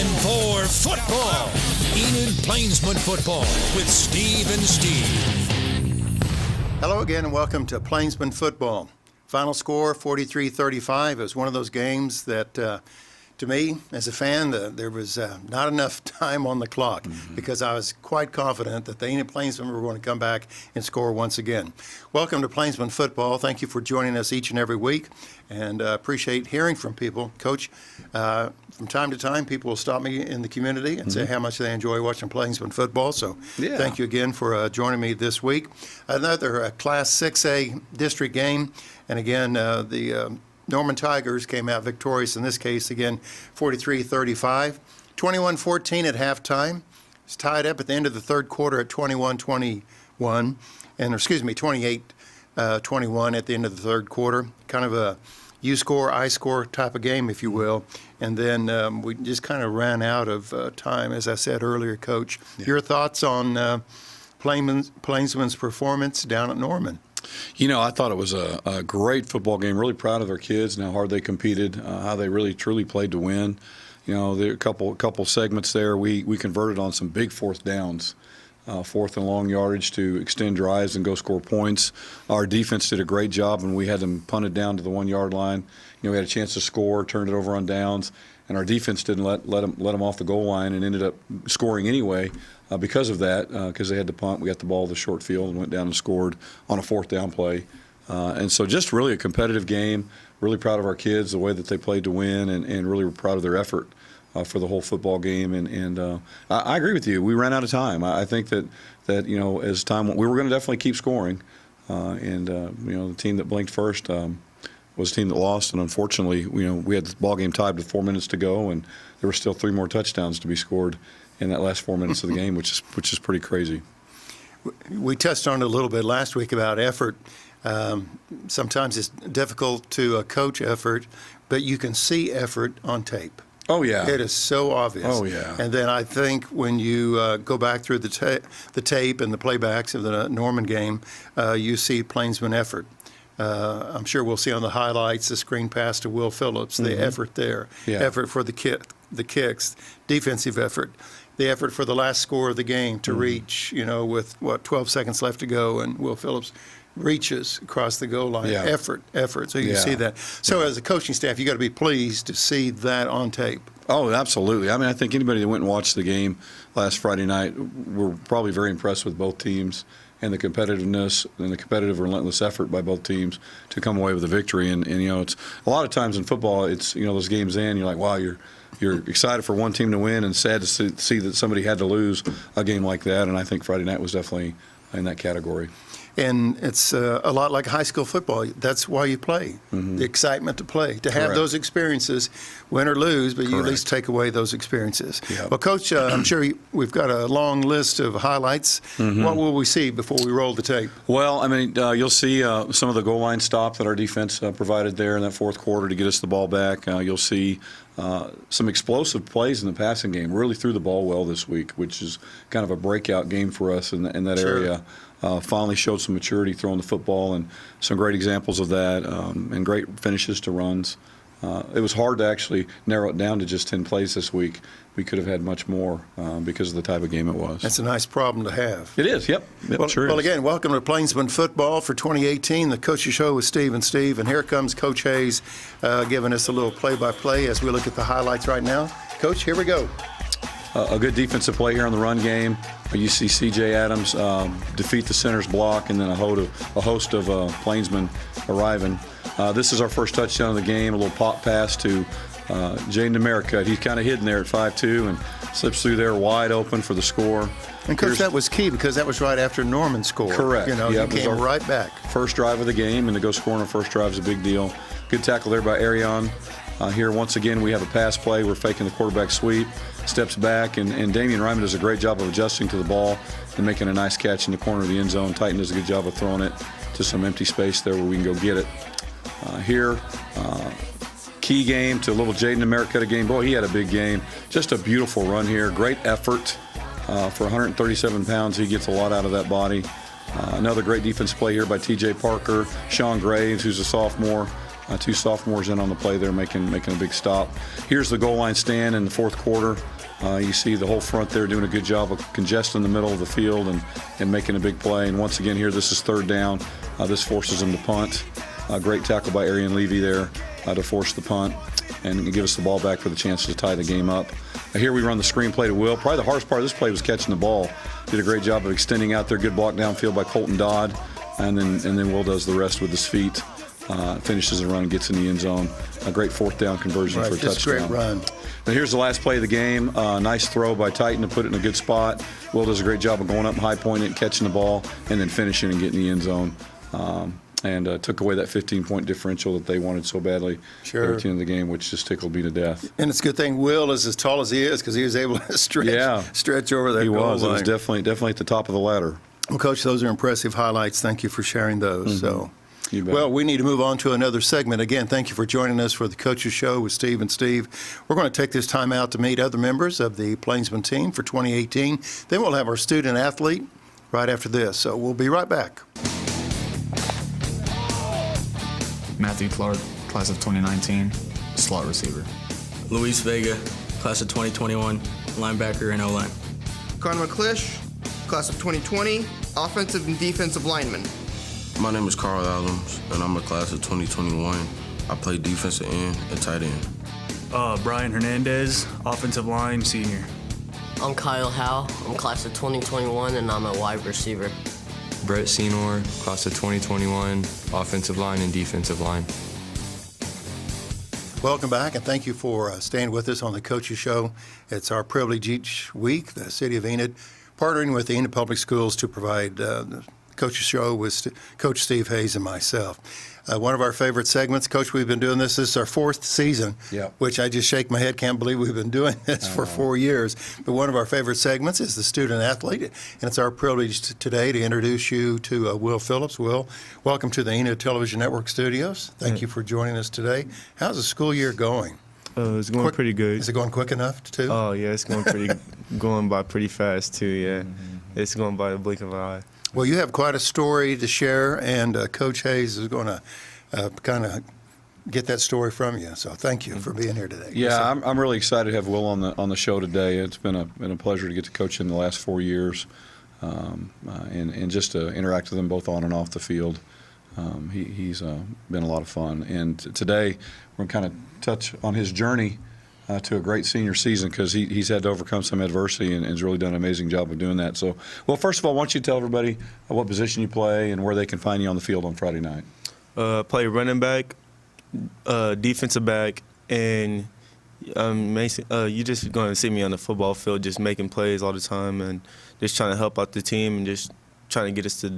time for football. Enid Plainsmen Football with Steve and Steve. Hello again and welcome to Plainsmen Football. Final score 43-35. It was one of those games that, to me, as a fan, there was not enough time on the clock because I was quite confident that the Enid Plainsmen were going to come back and score once again. Welcome to Plainsmen Football. Thank you for joining us each and every week, and appreciate hearing from people. Coach, from time to time, people will stop me in the community and say how much they enjoy watching Plainsmen Football, so thank you again for joining me this week. Another Class 6A district game, and again, the Norman Tigers came out victorious in this case, again, 43-35. 21-14 at halftime. It's tied up at the end of the third quarter at 28-21 at the end of the third quarter. Kind of a you score, I score type of game, if you will. And then we just kind of ran out of time, as I said earlier, Coach. Your thoughts on Plainsman's performance down at Norman? You know, I thought it was a great football game. Really proud of their kids and how hard they competed, how they really truly played to win. You know, there are a couple segments there. We converted on some big fourth downs, fourth and long yardage to extend drives and go score points. Our defense did a great job, and we had them punted down to the 1 yard line. You know, we had a chance to score, turned it over on downs, and our defense didn't let them off the goal line and ended up scoring anyway. Because of that, because they had to punt, we got the ball to the short field and went down and scored on a fourth down play. And so just really a competitive game. Really proud of our kids, the way that they played to win, and really proud of their effort for the whole football game. And I agree with you. We ran out of time. I think that you know, as time went, we were going to definitely keep scoring. You know, the team that blinked first was the team that lost, and unfortunately, you know, we had the ball game tied with 4 minutes to go, and there were still 3 more touchdowns to be scored in that last 4 minutes of the game, which is pretty crazy. We touched on it a little bit last week about effort. Sometimes it's difficult to coach effort, but you can see effort on tape. Oh, yeah. It is so obvious. Oh, yeah. And then I think when you go back through the tape and the playbacks of the Norman game, you see Plainsman effort. I'm sure we'll see on the highlights the screen pass to Will Phillips, the effort there, effort for the kicks, defensive effort, the effort for the last score of the game to reach, you know, with, 12 seconds left to go, and Will Phillips reaches across the goal line. Effort. So you see that. So as a coaching staff, you got to be pleased to see that on tape. Oh, absolutely. I mean, I think anybody that went and watched the game last Friday night were probably very impressed with both teams and the competitiveness and the competitive, relentless effort by both teams to come away with a victory. And you know, it's a lot of times in football, it's, you know, those games end, you're like, wow, you're excited for one team to win and sad to see that somebody had to lose a game like that. And I think Friday night was definitely in that category. And it's a lot like high school football. That's why you play, the excitement to play, to have those experiences, win or lose, but you at least take away those experiences. Well, Coach, I'm sure we've got a long list of highlights. What will we see before we roll the tape? Well, I mean, you'll see some of the goal line stop that our defense provided there in that fourth quarter to get us the ball back. You'll see some explosive plays in the passing game. Really threw the ball well this week, which is kind of a breakout game for us in that area. Finally showed some maturity throwing the football, and some great examples of that, and great finishes to runs. It was hard to actually narrow it down to just 10 plays this week. We could have had much more because of the type of game it was. That's a nice problem to have. It is, yep. Well, again, welcome to Plainsman Football for 2018, the Coach's Show with Steve and Steve. And here comes Coach Hayes giving us a little play-by-play as we look at the highlights right now. Coach, here we go. A good defensive play here on the run game. You see C.J. Adams defeat the center's block, and then a host of Plainsmen arriving. This is our first touchdown of the game, a little pop pass to Jaden America. He's kind of hidden there at 5'2", and slips through there wide open for the score. And, Coach, that was key because that was right after Norman scored. Correct. You know, he came right back. First drive of the game, and to go score on our first drive is a big deal. Good tackle there by Arion. Here, once again, we have a pass play. We're faking the quarterback sweep, steps back, and Damian Ryman does a great job of adjusting to the ball and making a nice catch in the corner of the end zone. Titan does a good job of throwing it to some empty space there where we can go get it. Here, key game to little Jaden America game. Boy, he had a big game. Just a beautiful run here. Great effort. For 137 pounds, he gets a lot out of that body. Another great defense play here by T.J. Parker. Sean Graves, who's a sophomore. Two sophomores in on the play there, making a big stop. Here's the goal line stand in the fourth quarter. You see the whole front there doing a good job of congesting the middle of the field and making a big play. And once again here, this is third down. This forces them to punt. Great tackle by Arian Levy there to force the punt and give us the ball back for the chance to tie the game up. Here we run the screen play to Will. Probably the hardest part of this play was catching the ball. Did a great job of extending out there. Good block downfield by Colton Dodd. And then Will does the rest with his feet. Finishes the run and gets in the end zone. A great fourth down conversion for a touchdown. Just great run. Now here's the last play of the game. Nice throw by Titan to put it in a good spot. Will does a great job of going up and high pointing it, catching the ball, and then finishing and getting the end zone. And took away that 15-point differential that they wanted so badly at the end of the game, which just tickled me to death. And it's a good thing Will is as tall as he is because he was able to stretch over that goal line. He was definitely at the top of the ladder. Well, Coach, those are impressive highlights. Thank you for sharing those. So. You bet. Well, we need to move on to another segment. Again, thank you for joining us for the Coaches Show with Steve and Steve. We're going to take this time out to meet other members of the Plainsmen team for 2018. Then we'll have our student athlete right after this. So we'll be right back. Matthew Clark, class of 2019, slot receiver. Luis Vega, class of 2021, linebacker and O-line. Connor McClish, class of 2020, offensive and defensive lineman. My name is Carl Adams, and I'm a class of 2021. I play defensive end and tight end. Brian Hernandez, offensive line, senior. I'm Kyle Howe. I'm class of 2021, and I'm a wide receiver. Brett Senor, class of 2021, offensive line and defensive line. Welcome back, and thank you for staying with us on the Coaches Show. It's our privilege each week, the City of Enid, partnering with the Enid Public Schools to provide the Coach's Show with Coach Steve Hayes and myself. One of our favorite segments, Coach, we've been doing this. This is our fourth season, which I just shake my head, can't believe we've been doing this for 4 years. But one of our favorite segments is the student athlete, and it's our privilege today to introduce you to Will Phillips. Will, welcome to the Enid Television Network studios. Thank you for joining us today. How's the school year going? It's going pretty good. Is it going quick enough, too? Oh, yeah, it's going by pretty fast, too, yeah. It's going by the blink of an eye. Well, you have quite a story to share, and Coach Hayes is going to kind of get that story from you. So thank you for being here today. Yeah, I'm really excited to have Will on the show today. It's been a pleasure to get to coach him the last 4 years, and just to interact with him both on and off the field. He's been a lot of fun. And today we're going to kind of touch on his journey to a great senior season, because he's had to overcome some adversity and has really done an amazing job of doing that. So, well, first of all, why don't you tell everybody what position you play and where they can find you on the field on Friday night? Play running back, defensive back, and you just going to see me on the football field just making plays all the time and just trying to help out the team and just trying to get us to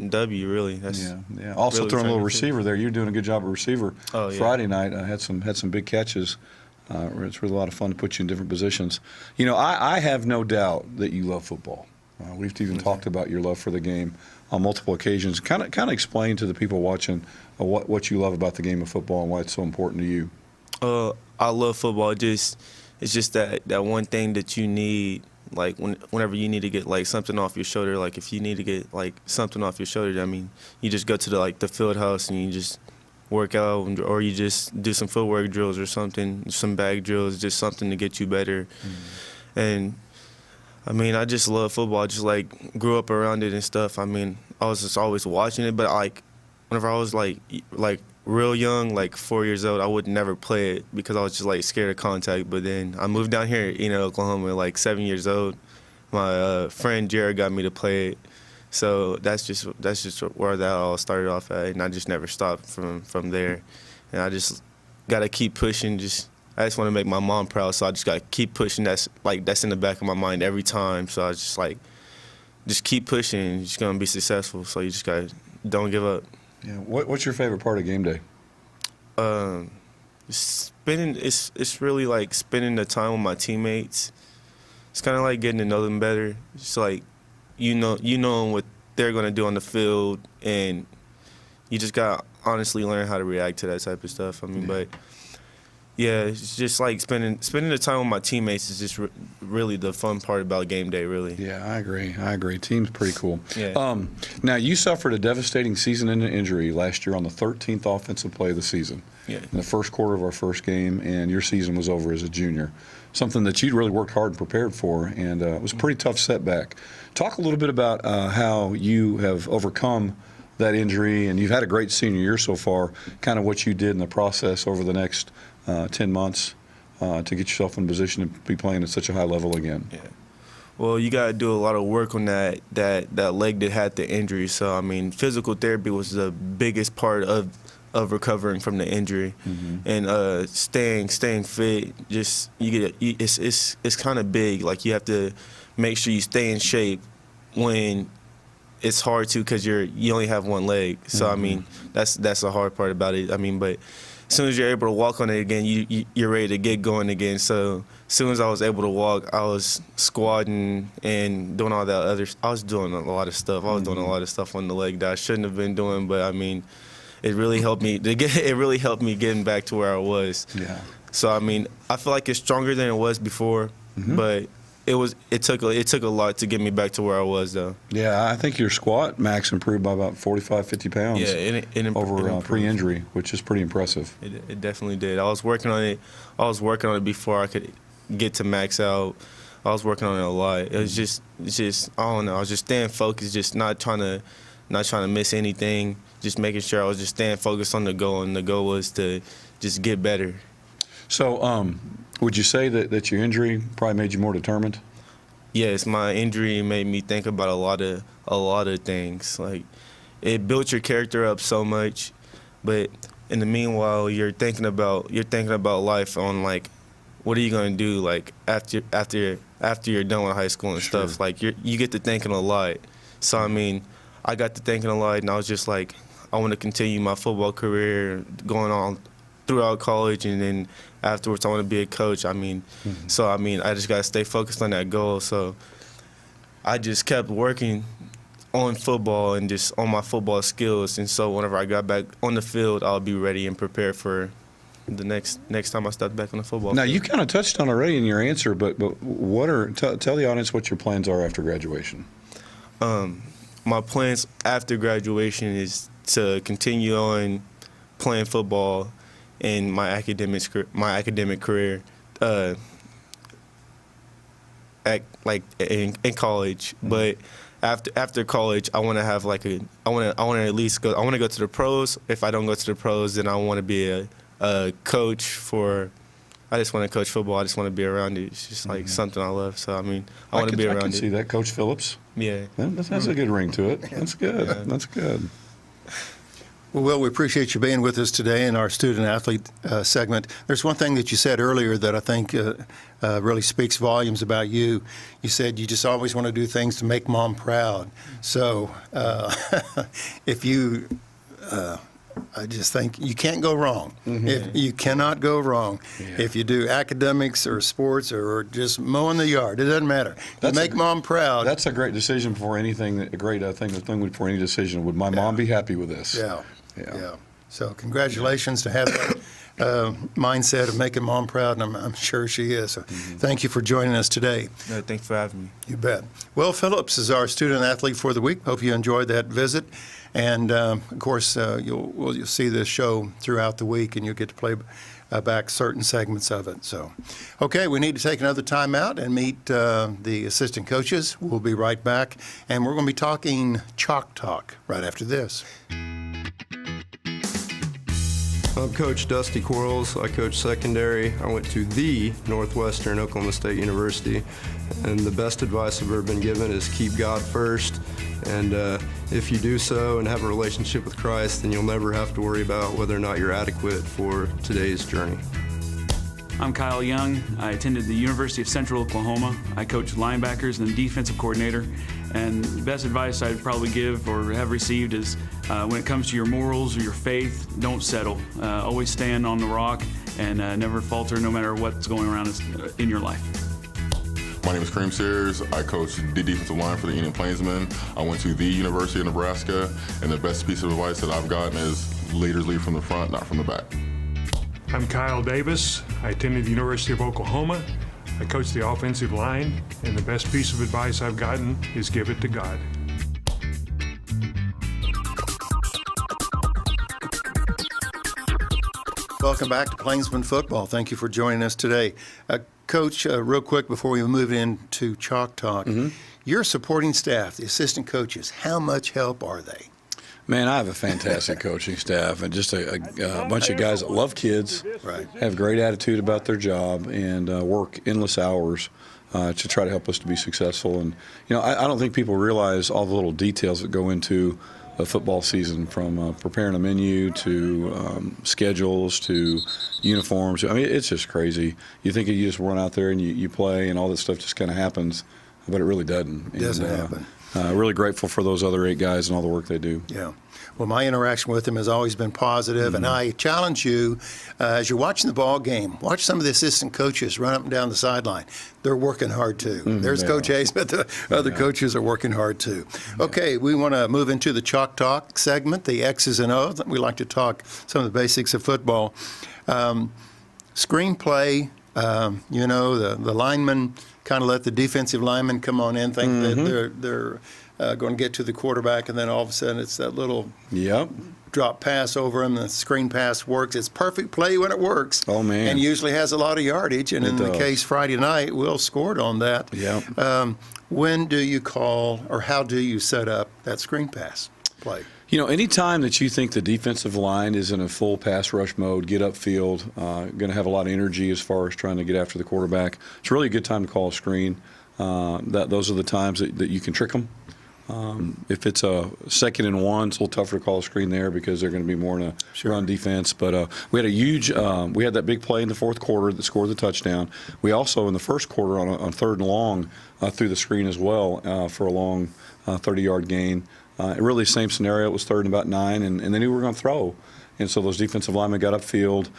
W, really. Yeah. Also really throwing a little receiver there. You're doing a good job of receiver. Oh, yeah. Friday night, had some big catches. It's really a lot of fun to put you in different positions. You know, I have no doubt that you love football. We've even talked about your love for the game on multiple occasions. Kind of explain to the people watching what you love about the game of football and why it's so important to you. I love football. It's just that one thing that you need, like whenever you need to get like something off your shoulder. Like if you need to get like something off your shoulder, I mean, you just go to the field house and you just work out, or you just do some footwork drills or something, some bag drills, just something to get you better. And I mean, I just love football. I just like grew up around it and stuff. I mean, I was just always watching it, but like whenever I was like real young, like 4 years old, I would never play it because I was just like scared of contact. But then I moved down here in Oklahoma at like 7 years old. My friend Jared got me to play it. So that's just where that all started off at, and I just never stopped from there. And I just got to keep pushing. I just want to make my mom proud, so I just got to keep pushing. That's in the back of my mind every time. So I just keep pushing, and you're just going to be successful. So you just got to don't give up. Yeah. What's your favorite part of game day? It's really like spending the time with my teammates. It's kind of like getting to know them better. It's like you know what they're going to do on the field, and you just got to honestly learn how to react to that type of stuff. I mean, but Yeah, it's just like spending the time with my teammates is just really the fun part about game day, really. Yeah, I agree. Team's pretty cool. Yeah. Now, you suffered a devastating season-ending injury last year on the 13th offensive play of the season. Yeah. In the first quarter of our first game, and your season was over as a junior. Something that you'd really worked hard and prepared for, and it was a pretty tough setback. Talk a little bit about how you have overcome that injury, and you've had a great senior year so far, kind of what you did in the process over the next 10 months to get yourself in position to be playing at such a high level again. Yeah. Well, you got to do a lot of work on that leg that had the injury. So, I mean, physical therapy was the biggest part of recovering from the injury, and staying fit. Just it's kind of big. Like, you have to make sure you stay in shape when it's hard to, because you only have one leg. So I mean, that's the hard part about it. I mean, but as soon as you're able to walk on it again, you're ready to get going again. So as soon as I was able to walk, I was squatting and doing all that other. I was doing a lot of stuff. I was doing a lot of stuff on the leg that I shouldn't have been doing. But I mean, it really helped me. It really helped me getting back to where I was. Yeah. So I mean, I feel like it's stronger than it was before, but it took a lot to get me back to where I was, though. Yeah, I think your squat max improved by about 45, 50 pounds. Yeah, it over pre-injury, which is pretty impressive. It definitely did. I was working on it before I could get to max out. I was working on it a lot. It was just I don't know. I was just staying focused, just not trying to miss anything. Just making sure I was just staying focused on the goal, and the goal was to just get better. So, would you say that your injury probably made you more determined? Yes, my injury made me think about a lot of things. Like, it built your character up so much, but in the meanwhile, you're thinking about life on, like, what are you gonna do, like, after you're done with high school and stuff. Like, you get to thinking a lot. So I mean, I got to thinking a lot, and I was just like, I want to continue my football career going on throughout college, and then afterwards I want to be a coach. I mean, so I mean, I just got to stay focused on that goal. So I just kept working on football and just on my football skills. And so whenever I got back on the field, I'll be ready and prepared for the next time I step back on the football field. Now, you kind of touched on it already in your answer, but tell the audience what your plans are after graduation. My plans after graduation is to continue on playing football in my academic career, in college. But after college, I want to have I want to at least go. I want to go to the pros. If I don't go to the pros, then I want to be a coach for. I just want to coach football. I just want to be around it. It's just like something I love. So I mean, I want to be around it. I can see that, Coach Phillips. Yeah, that has a good ring to it. That's good. Yeah. That's good. Well, Will, we appreciate you being with us today in our student-athlete segment. There's one thing that you said earlier that I think really speaks volumes about you. You said you just always want to do things to make Mom proud. So if you I just think you can't go wrong. You cannot go wrong. If you do academics or sports or just mowing the yard, it doesn't matter. You make Mom proud. That's a great decision before anything, a great thing before any decision. Would my mom be happy with this? Yeah. So congratulations to have that mindset of making Mom proud, and I'm sure she is. So thank you for joining us today. No, thanks for having me. You bet. Will Phillips is our student-athlete for the week. Hope you enjoyed that visit. And, of course, you'll see this show throughout the week, and you'll get to play back certain segments of it. So, okay, we need to take another time out and meet the assistant coaches. We'll be right back, and we're going to be talking Chalk Talk right after this. I'm Coach Dusty Quarles. I coach secondary. I went to the Northwestern Oklahoma State University, and the best advice I've ever been given is keep God first. And if you do so and have a relationship with Christ, then you'll never have to worry about whether or not you're adequate for today's journey. I'm Kyle Young. I attended the University of Central Oklahoma. I coach linebackers and defensive coordinator. And the best advice I'd probably give or have received is when it comes to your morals or your faith, don't settle. Always stand on the rock and never falter no matter what's going around in your life. My name is Kareem Sears. I coach the defensive line for the Enid Plainsmen. I went to the University of Nebraska, and the best piece of advice that I've gotten is leaders lead from the front, not from the back. I'm Kyle Davis. I attended the University of Oklahoma. I coach the offensive line, and the best piece of advice I've gotten is give it to God. Welcome back to Plainsmen Football. Thank you for joining us today. Coach, real quick before we move into Chalk Talk, your supporting staff, the assistant coaches, how much help are they? Man, I have a fantastic coaching staff and just a bunch of guys that love kids, have great attitude about their job, and work endless hours to try to help us to be successful. And, I don't think people realize all the little details that go into a football season, from preparing a menu to schedules to uniforms. I mean, it's just crazy. You think you just run out there and you play and all this stuff just kind of happens, but it really doesn't. It doesn't happen. Really grateful for those other 8 guys and all the work they do. Yeah. Well, my interaction with them has always been positive, and I challenge you, as you're watching the ball game, watch some of the assistant coaches run up and down the sideline. They're working hard, too. There's Coach Hayes, but the other coaches are working hard, too. Okay, we want to move into the Chalk Talk segment, the X's and O's. We like to talk some of the basics of football. Screenplay, the linemen kind of let the defensive linemen come on in, think that they're going to get to the quarterback, and then all of a sudden it's that little drop pass over him. The screen pass works. It's perfect play when it works. Oh, man. And usually has a lot of yardage. And in the case Friday night, Will scored on that. Yeah. When do you call, or how do you set up that screen pass play? Anytime that you think the defensive line is in a full pass rush mode, get upfield, going to have a lot of energy as far as trying to get after the quarterback, it's really a good time to call a screen. Those are the times that you can trick them. If it's a 2nd and 1, it's a little tougher to call a screen there because they're going to be more in a run defense. But we had we had that big play in the 4th quarter that scored the touchdown. We also, in the 1st quarter, on 3rd and long, threw the screen as well for a long 30-yard gain. Really, same scenario. It was 3rd and about 9, and they knew we were going to throw. And so those defensive linemen got upfield,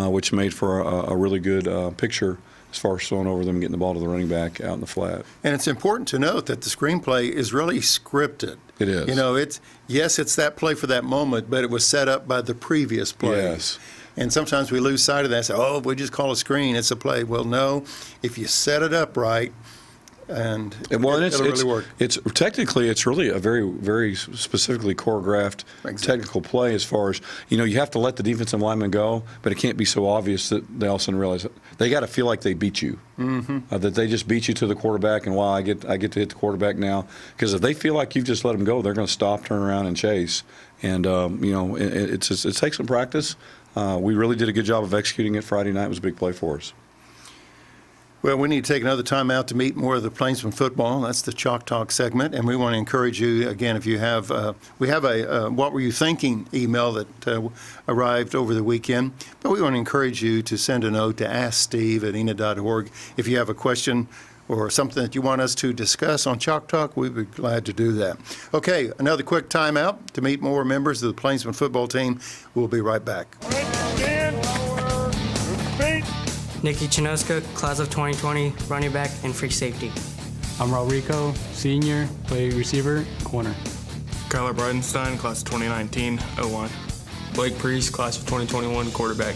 which made for a really good picture as far as throwing over them and getting the ball to the running back out in the flat. And it's important to note that the screenplay is really scripted. It is. It's that play for that moment, but it was set up by the previous play. Yes. And sometimes we lose sight of that and say, we just call a screen, it's a play. Well, no, if you set it up right, it'll really work. It's technically, it's really a very, very specifically choreographed technical play. As far as you have to let the defensive lineman go, but it can't be so obvious that they all of a sudden realize they got to feel like they beat you, that they just beat you to the quarterback, and I get to hit the quarterback now. Because if they feel like you've just let them go, they're going to stop, turn around, and chase. And it takes some practice. We really did a good job of executing it Friday night. It was a big play for us. Well, we need to take another time out to meet more of the Plainsmen football. That's the Chalk Talk segment. And we want to encourage you, again, if you have, we have a What Were You Thinking email that arrived over the weekend. But we want to encourage you to send a note to asksteve@enid.org. If you have a question or something that you want us to discuss on Chalk Talk, we'd be glad to do that. Okay, another quick time out to meet more members of the Plainsmen football team. We'll be right back. Nicky Chinoska, class of 2020, running back and free safety. I'm Rodrigo, senior, play receiver, corner. Kyler Bridenstine, class of 2019, O-line. Blake Priest, class of 2021, quarterback.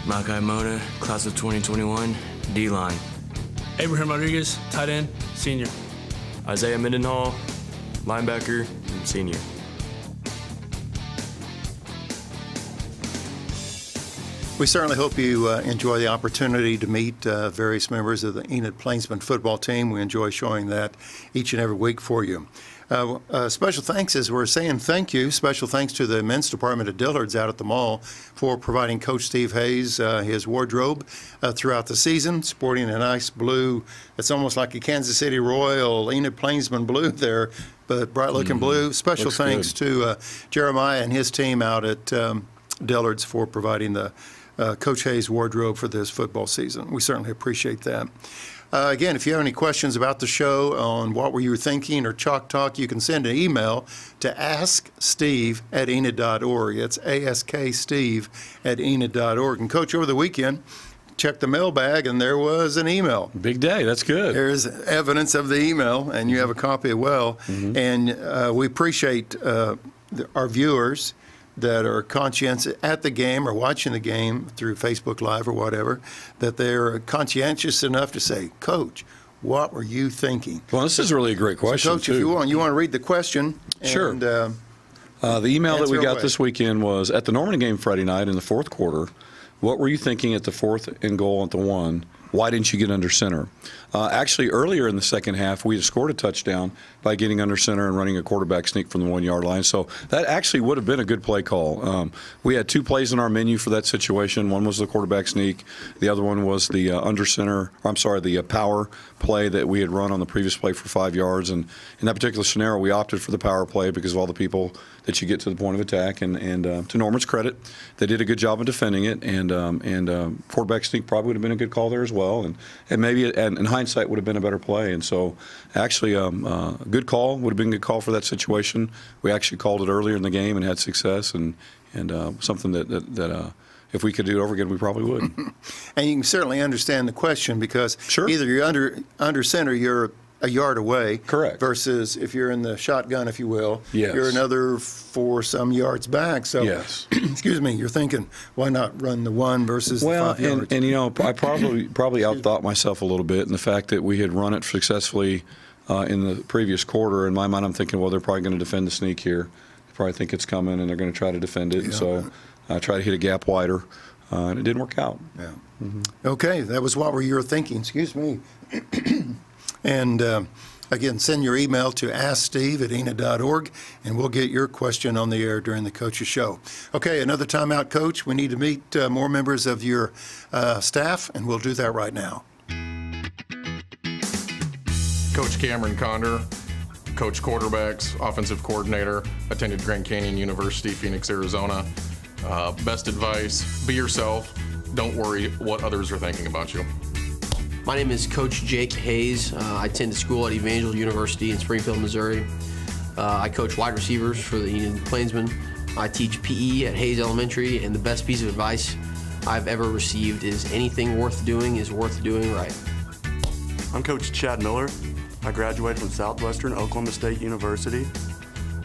Malachi Mona, class of 2021, D-line. Abraham Rodriguez, tight end, senior. Isaiah Mindenhall, linebacker, and senior. We certainly hope you enjoy the opportunity to meet various members of the Enid Plainsmen football team. We enjoy showing that each and every week for you. Special thanks, as we're saying thank you, special thanks to the men's department at Dillard's out at the mall for providing Coach Steve Hayes his wardrobe throughout the season, sporting a nice blue. It's almost like a Kansas City Royal, Enid Plainsman blue there, but bright-looking blue. Special Looks thanks good. to Jeremiah and his team out at Dillard's for providing the Coach Hayes wardrobe for this football season. We certainly appreciate that. Again, if you have any questions about the show on What Were You Thinking or Chalk Talk, you can send an email to asksteve@enid.org. It's asksteve@enid.org. And Coach, over the weekend, checked the mailbag, and there was an email. Big day. That's good. There's evidence of the email, and you have a copy as well. And we appreciate our viewers that are conscientious at the game or watching the game through Facebook Live or whatever, that they're conscientious enough to say, Coach, what were you thinking? Well, this is really a great question, so, Coach, too. if you want to read the question. Sure. And, the email that we got away. this weekend was, at the Norman game Friday night in the fourth quarter, what were you thinking at the 4th and goal at the 1? Why didn't you get under center? Actually, earlier in the second half, we had scored a touchdown by getting under center and running a quarterback sneak from the 1-yard line. So that actually would have been a good play call. We had 2 plays in our menu for that situation. One was the quarterback sneak. The other one was the the power play that we had run on the previous play for 5 yards. And in that particular scenario, we opted for the power play because of all the people that you get to the point of attack. And to Norman's credit, they did a good job of defending it. And quarterback sneak probably would have been a good call there as well. And maybe in hindsight would have been a better play. And so actually good call, would have been a good call for that situation. We actually called it earlier in the game and had success, and something that if we could do it over again, we probably would. And you can certainly understand the question because either you're under center, you're a yard away. Correct. Versus if you're in the shotgun, if you will, yes. You're another 4 some yards back. So, yes. Excuse me, you're thinking, why not run the 1 versus the 5 yards? And I probably outthought myself a little bit in the fact that we had run it successfully in the previous quarter. In my mind, I'm thinking, well, they're probably going to defend the sneak here. They probably think it's coming, and they're going to try to defend it. Yeah. And so I tried to hit a gap wider, and it didn't work out. Yeah. Mm-hmm. Okay, that was what you were thinking. Excuse me. And again, send your email to asksteve@enid.org, and we'll get your question on the air during the Coach's Show. Okay, another timeout, Coach. We need to meet more members of your staff, and we'll do that right now. Coach Cameron Condor, coach quarterbacks, offensive coordinator, attended Grand Canyon University, Phoenix, Arizona. Best advice, be yourself. Don't worry what others are thinking about you. My name is Coach Jake Hayes. I attended school at Evangel University in Springfield, Missouri. I coach wide receivers for the Enid Plainsmen. I teach PE at Hayes Elementary, and the best piece of advice I've ever received is anything worth doing is worth doing right. I'm Coach Chad Miller. I graduated from Southwestern Oklahoma State University.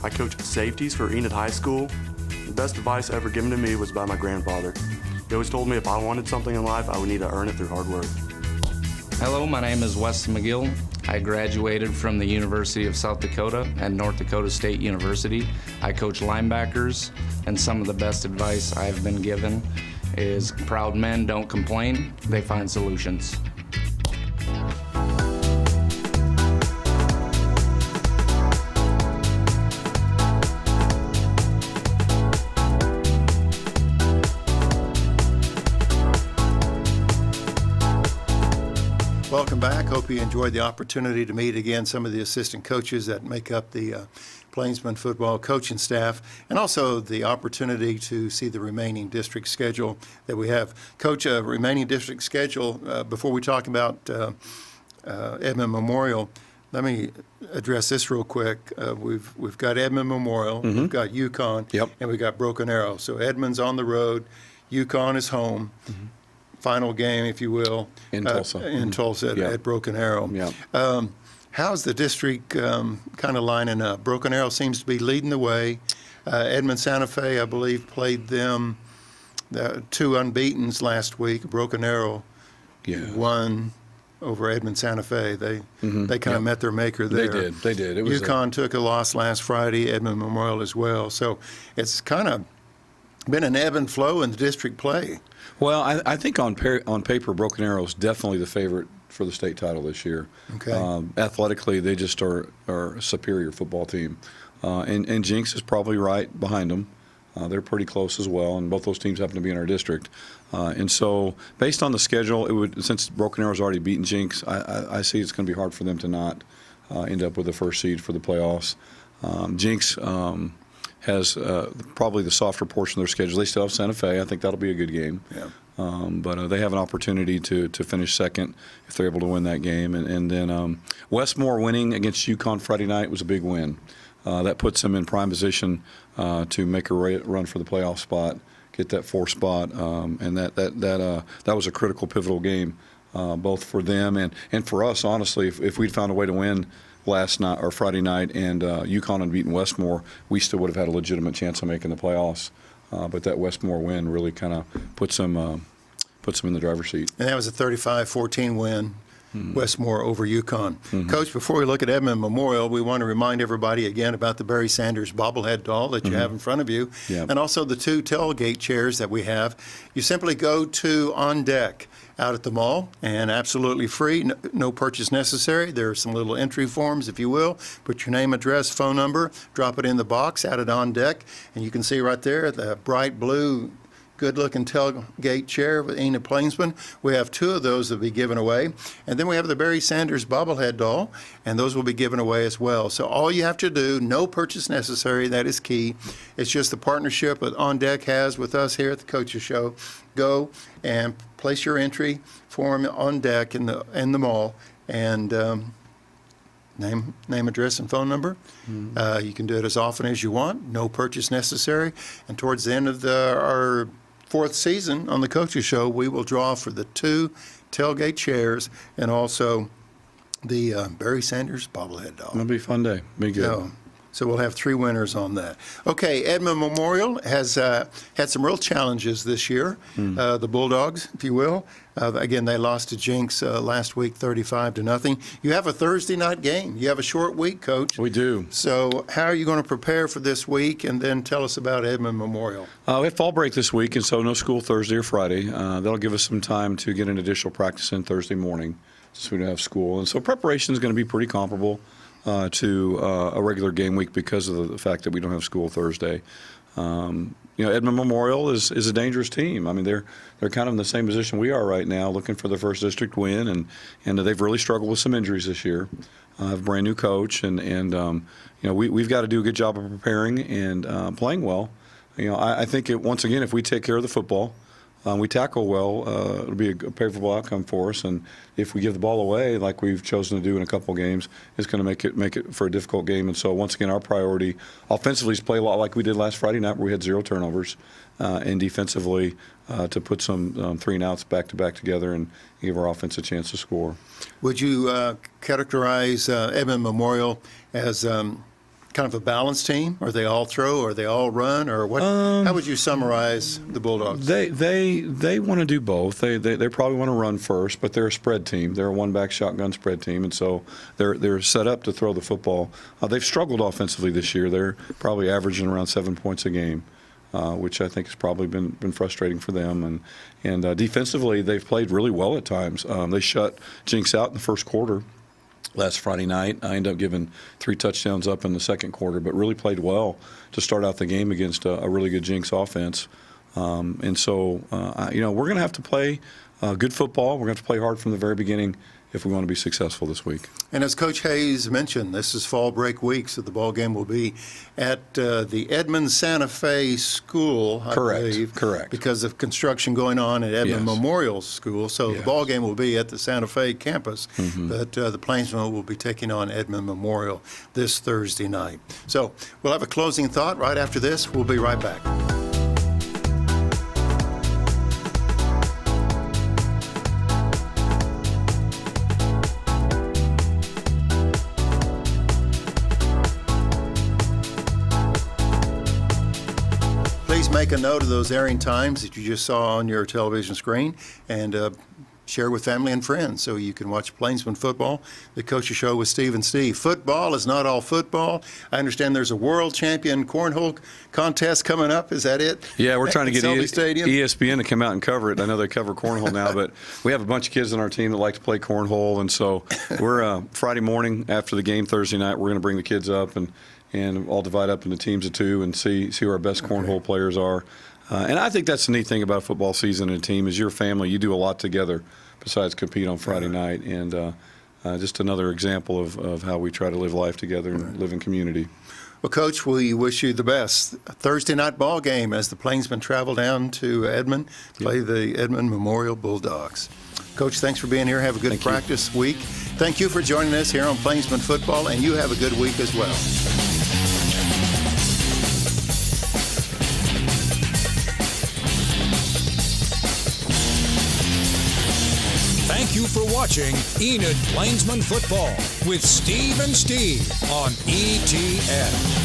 I coach safeties for Enid High School. The best advice ever given to me was by my grandfather. He always told me if I wanted something in life, I would need to earn it through hard work. Hello, my name is Wes McGill. I graduated from the University of South Dakota and North Dakota State University. I coach linebackers, and some of the best advice I've been given is proud men don't complain, they find solutions. Welcome back. Hope you enjoyed the opportunity to meet again some of the assistant coaches that make up the Plainsmen football coaching staff, and also the opportunity to see the remaining district schedule that we have. Coach, remaining district schedule, before we talk about Edmond Memorial, let me address this real quick. We've got Edmond Memorial, Mm-hmm. we've got UConn, Yep. and we've got Broken Arrow. So Edmond's on the road, UConn is home. Mm-hmm. Final game, if you will, In Tulsa. in Tulsa Yeah. at Broken Arrow. Yeah. How's the district kind of lining up? Broken Arrow seems to be leading the way. Edmond Santa Fe, I believe, played them 2 unbeatens last week. Broken Arrow won over Edmond Santa Fe. They kind of met their maker there. They did. It was UConn took a loss last Friday, Edmond Memorial as well. So it's kind of been an ebb and flow in the district play. Well, I think on paper, Broken Arrow is definitely the favorite for the state title this year. Okay. Athletically, they just are a superior football team. And Jinx is probably right behind them. They're pretty close as well, and both those teams happen to be in our district. And so, based on the schedule, since Broken Arrow's already beaten Jinx, I see it's going to be hard for them to not end up with the first seed for the playoffs. Jinx has probably the softer portion of their schedule. They still have Santa Fe. I think that'll be a good game. Yeah. But they have an opportunity to finish second if they're able to win that game. And then Westmore winning against UConn Friday night was a big win. That puts them in prime position to make a run for the playoff spot, get that 4th spot. And that was a critical, pivotal game, both for them and for us, honestly. If we'd found a way to win last night or Friday night, and UConn had beaten Westmore, we still would have had a legitimate chance of making the playoffs. But that Westmore win really kind of puts them in the driver's seat. And that was a 35-14 win. Westmore over UConn. Coach, before we look at Edmond Memorial, we want to remind everybody again about the Barry Sanders bobblehead doll that you have in front of you, and also the 2 tailgate chairs that we have. You simply go to On Deck out at the mall, and absolutely free, no purchase necessary. There are some little entry forms, if you will. Put your name, address, phone number, drop it in the box out at On Deck, and you can see right there the bright blue good-looking tailgate chair with Enid Plainsmen. We have 2 of those that will be given away. And then we have the Barry Sanders bobblehead doll, and those will be given away as well. So all you have to do, no purchase necessary, that is key. It's just the partnership that On Deck has with us here at the Coaches Show. Go and place your entry form On Deck in the mall, and name, address, and phone number. You can do it as often as you want. No purchase necessary. And towards the end of our 4th season on the Coaches Show, we will draw for the 2 tailgate chairs and also the Barry Sanders bobblehead doll. It'll be a fun day. Be good. So we'll have 3 winners on that. Okay, Edmond Memorial has had some real challenges this year. The Bulldogs, if you will. Again, they lost to Jinx last week, 35-0. You have a Thursday night game. You have a short week, Coach. We do. So how are you going to prepare for this week? And then tell us about Edmond Memorial. We have fall break this week, and so no school Thursday or Friday. That'll give us some time to get an additional practice in Thursday morning, since we don't have school. And so preparation is going to be pretty comparable to a regular game week because of the fact that we don't have school Thursday. Edmond Memorial is a dangerous team. I mean, they're kind of in the same position we are right now, looking for their first district win, and they've really struggled with some injuries this year. Have a brand new coach, and we've got to do a good job of preparing and playing well. I think once again, if we take care of the football, we tackle well, it'll be a favorable outcome for us. And if we give the ball away, like we've chosen to do in a couple games, it's going to make it for a difficult game. And so once again, our priority offensively is play a lot like we did last Friday night, where we had 0 turnovers, and defensively to put some 3-and-outs back-to-back together and give our offense a chance to score. Would you characterize Edmond Memorial as kind of a balanced team? Are they all throw? Are they all run? Or what? How would you summarize the Bulldogs? They want to do both. They probably want to run first, but they're a spread team. They're a one-back shotgun spread team, and so they're set up to throw the football. They've struggled offensively this year. They're probably averaging around 7 points a game, which I think has probably been frustrating for them. And defensively, they've played really well at times. They shut Jinx out in the first quarter last Friday night. I ended up giving 3 touchdowns up in the second quarter, but really played well to start out the game against a really good Jinx offense. And so, we're going to have to play good football. We're going to have to play hard from the very beginning if we want to be successful this week. And as Coach Hayes mentioned, this is fall break week, so the ball game will be at the Edmond Santa Fe School, I believe. Correct. Because of construction going on at Edmond Memorial School. So the ball game will be at the Santa Fe campus, but the Plainsmen will be taking on Edmond Memorial this Thursday night. So we'll have a closing thought right after this. We'll be right back. Make a note of those airing times that you just saw on your television screen, and share with family and friends so you can watch Plainsmen football, the Coaches Show with Steve and Steve. Football is not all football. I understand there's a world champion cornhole contest coming up. Is that it? Yeah, we're trying to get Stadium? ESPN to come out and cover it. I know they cover cornhole now, but we have a bunch of kids on our team that like to play cornhole, and so we're Friday morning after the game Thursday night, we're going to bring the kids up and all divide up into teams of 2 and see who our best cornhole players are. And I think that's the neat thing about a football season and a team is your family. You do a lot together besides compete on Friday night. And just another example of how we try to live life together and live in community. Well, Coach, we wish you the best. Thursday night ball game as the Plainsmen travel down to Edmond, play the Edmond Memorial Bulldogs. Coach, thanks for being here. Have a good practice week. Thank you for joining us here on Plainsmen Football, and you have a good week as well. Thank you you for watching Enid Plainsmen Football with Steve and Steve on ETN.